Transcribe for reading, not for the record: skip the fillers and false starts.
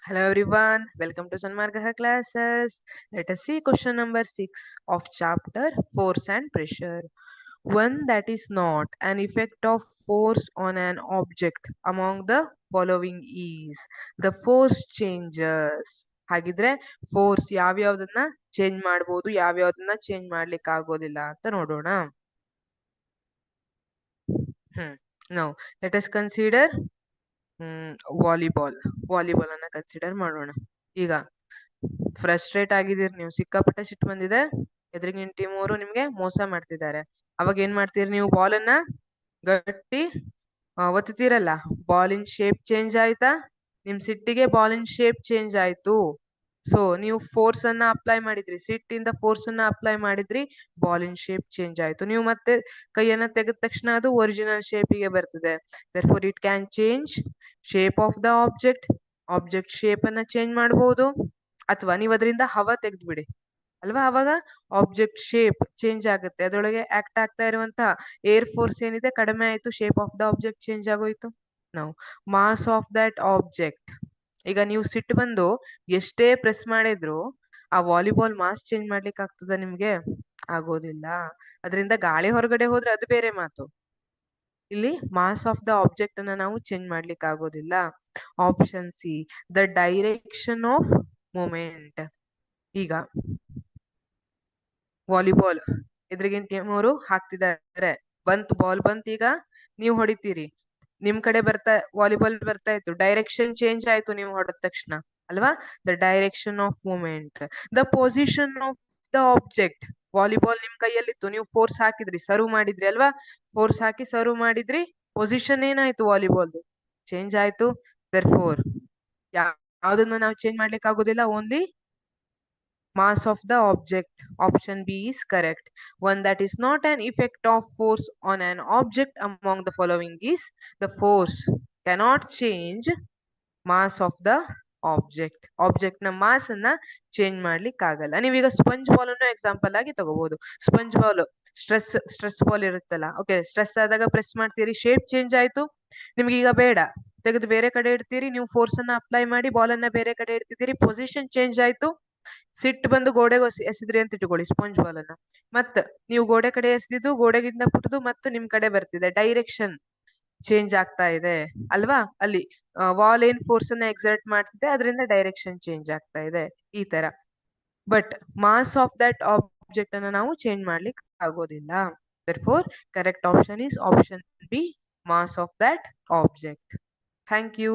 Hello everyone, welcome to Sanmargaha classes. Let us see question number 6 of chapter Force and Pressure. One that is not an effect of force on an object among the following is the force changes. ಹಾಗಿದ್ರೆ force ಯಾವ್ಯಾವ್ದನ್ನ change ಮಾಡಬಹುದು ಯಾವ್ಯಾವ್ದನ್ನ change ಮಾಡ್ಲಿಕ್ಕೆ ಆಗೋದಿಲ್ಲ ಅಂತ ನೋಡೋಣ. Now let us consider volleyball volleyball ಅನ್ನ consider ಮಾಡೋಣ. ಈಗ frustrate ಆಗಿದ್ದೀರಿ, ನೀವು ಸಿಕ್ಕಾಪಟ್ಟೆ ಸಿಟ್ಟು ಬಂದಿದೆ, ಎದುರಿಗೆ ನಿನ್ ಟೀಮ್ ಅವರು ನಿಮ್ಗೆ ಮೋಸ ಮಾಡ್ತಿದ್ದಾರೆ. ಅವಾಗ ಏನ್ ಮಾಡ್ತೀರಿ, ನೀವು ಬಾಲ್ ಅನ್ನ ಗಟ್ಟಿ ಒತ್ತೀರಲ್ಲ, ಬಾಲಿನ ಶೇಪ್ ಚೇಂಜ್ ಆಯ್ತಾ? ನಿಮ್ ಸಿಟ್ಟಿಗೆ ಬಾಲಿನ ಶೇಪ್ ಚೇಂಜ್ ಆಯ್ತು. ಸೊ ನೀವು ಫೋರ್ಸ್ ಅನ್ನ ಅಪ್ಲೈ ಮಾಡಿದ್ರಿ, ಸಿಟ್ಟಿಂದ ಫೋರ್ಸ್ ಅನ್ನ ಅಪ್ಲೈ ಮಾಡಿದ್ರಿ, ಬಾಲಿನ ಶೇಪ್ ಚೇಂಜ್ ಆಯ್ತು. ನೀವು ಮತ್ತೆ ಕೈಯನ್ನ ತೆಗೆದ ತಕ್ಷಣ ಅದು ಒರಿಜಿನಲ್ ಶೇಪಿಗೆ ಬರ್ತದೆ. therefore it can change shape of the object shape ಅನ್ನ ಚೇಂಜ್ ಮಾಡಬಹುದು, ಅಥವಾ ನೀವು ಅದರಿಂದ ಹವಾ ತೆಗೆದ್ಬಿಡಿ ಅಲ್ವಾ, ಅವಾಗ ಆಬ್ಜೆಕ್ಟ್ ಶೇಪ್ ಚೇಂಜ್ ಆಗುತ್ತೆ. ಅದರೊಳಗೆ ಆಕ್ಟ್ ಆಗ್ತಾ ಇರುವಂತಹ ಏರ್ ಫೋರ್ಸ್ ಏನಿದೆ ಕಡಿಮೆ ಆಯ್ತು, shape of the object change ಆಗೋಯ್ತು. ನಾವು ಮಾಸ್ ಆಫ್ ದಟ್ ಆಬ್ಜೆಕ್ಟ್, ಈಗ ನೀವು ಸಿಟ್ಟು ಬಂದು ಎಷ್ಟೇ ಪ್ರೆಸ್ ಮಾಡಿದ್ರು ಆ ವಾಲಿಬಾಲ್ ಮಾಸ್ ಚೇಂಜ್ ಮಾಡ್ಲಿಕ್ಕೆ ಆಗ್ತದ ನಿಮ್ಗೆ? ಆಗೋದಿಲ್ಲ. ಅದರಿಂದ ಗಾಳಿ ಹೊರಗಡೆ ಹೋದ್ರೆ ಅದು ಬೇರೆ ಮಾತು. ಇಲ್ಲಿ ಮಾಸ್ ಆಫ್ ದ ಆಬ್ಜೆಕ್ಟ್ ಅನ್ನ ನಾವು ಚೇಂಜ್ ಮಾಡ್ಲಿಕ್ಕೆ ಆಗೋದಿಲ್ಲ. Option C, the direction of moment. ಈಗ ವಾಲಿಬಾಲ್ ಎದುರಿಗಿನ ಟೀಮ್ ಅವರು ಹಾಕ್ತಿದ್ದಾರೆ, ಬಾಲ್ ಬಂತ್, ಈಗ ನೀವು ಹೊಡಿತೀರಿ, ನಿಮ್ ಕಡೆ ವಾಲಿಬಾಲ್ ಬರ್ತಾ ಇತ್ತು, ಡೈರೆಕ್ಷನ್ ಚೇಂಜ್ ಆಯ್ತು ನೀವು ಹೊಡೆದ ತಕ್ಷಣ ಅಲ್ವಾ. The direction of moment, the position of the object. Volleyball ನಿಮ್ ಕೈಯಲ್ಲಿತ್ತು, ನೀವು ಫೋರ್ಸ್ ಹಾಕಿದ್ರಿ, ಸರ್ವ್ ಮಾಡಿದ್ರಿ ಅಲ್ವಾ, ಫೋರ್ಸ್ ಹಾಕಿ ಸರ್ವ್ ಮಾಡಿದ್ರಿ, ಪೊಸಿಷನ್ ಏನಾಯ್ತು ವಾಲಿಬಾಲ್ ಚೇಂಜ್ ಆಯ್ತು. therefore ಯಾವ್ದನ್ನ ನಾವು ಚೇಂಜ್ ಮಾಡ್ಲಿಕ್ಕೆ ಆಗೋದಿಲ್ಲ, only mass of the object. Option B is correct. One that is not an effect of force on an object among the following is the force cannot change mass of the object ನ mass ಅನ್ನ change ಮಾಡ್ಲಿಕ್ಕೆ ಆಗಲ್ಲ. ನೀವೀಗ sponge ball ಅನ್ನು example ಆಗಿ ತಗೋಬಹುದು. Sponge ball stress ball ಇರುತ್ತಲ್ಲ, okay, stress ಆದಾಗ ಪ್ರೆಸ್ ಮಾಡ್ತೀರಿ, ಶೇಪ್ ಚೇಂಜ್ ಆಯ್ತು, ನಿಮ್ಗೆ ಈಗ ಬೇಡ, ತೆಗೆದು ಬೇರೆ ಕಡೆ ಇಡ್ತೀರಿ, ನೀವು ಫೋರ್ಸ್ ಅನ್ನ ಅಪ್ಲೈ ಮಾಡಿ ಬಾಲ್ ಅನ್ನ ಬೇರೆ ಕಡೆ ಇಡ್ತಿದ್ದೀರಿ, ಪೊಸಿಷನ್ ಚೇಂಜ್ ಆಯ್ತು, ಸಿಟ್ಟು ಬಂದು ಗೋಡೆಗೆ ಎಸೆದ್ರಿ ಅಂತ ಇಟ್ಕೊಳ್ಳಿ ಸ್ಪಂಜ್ ಬಾಲ್ ಅನ್ನ, ಮತ್ ನೀವು ಗೋಡೆ ಕಡೆ ಎಸೆದಿದ್ದು ಗೋಡೆಗಿಂತ ಪುಟ್ಟದು ಮತ್ತು ನಿಮ್ ಕಡೆ ಬರ್ತಿದೆ, ಡೈರೆಕ್ಷನ್ ಚೇಂಜ್ ಆಗ್ತಾ ಇದೆ ಅಲ್ವಾ. ಅಲ್ಲಿ ವಾಲ್ ಏನ್ ಫೋರ್ಸ್ ಅನ್ನ ಎಕ್ಸರ್ಟ್ ಮಾಡ್ತಿದೆ, ಅದರಿಂದ ಡೈರೆಕ್ಷನ್ ಚೇಂಜ್ ಆಗ್ತಾ ಇದೆ, ಈ ತರ. But mass of that object ಅನ್ನ ನಾವು ಚೇಂಜ್ ಮಾಡ್ಲಿಕ್ಕೆ ಆಗೋದಿಲ್ಲ. therefore correct option is option B, mass of that object. Thank you.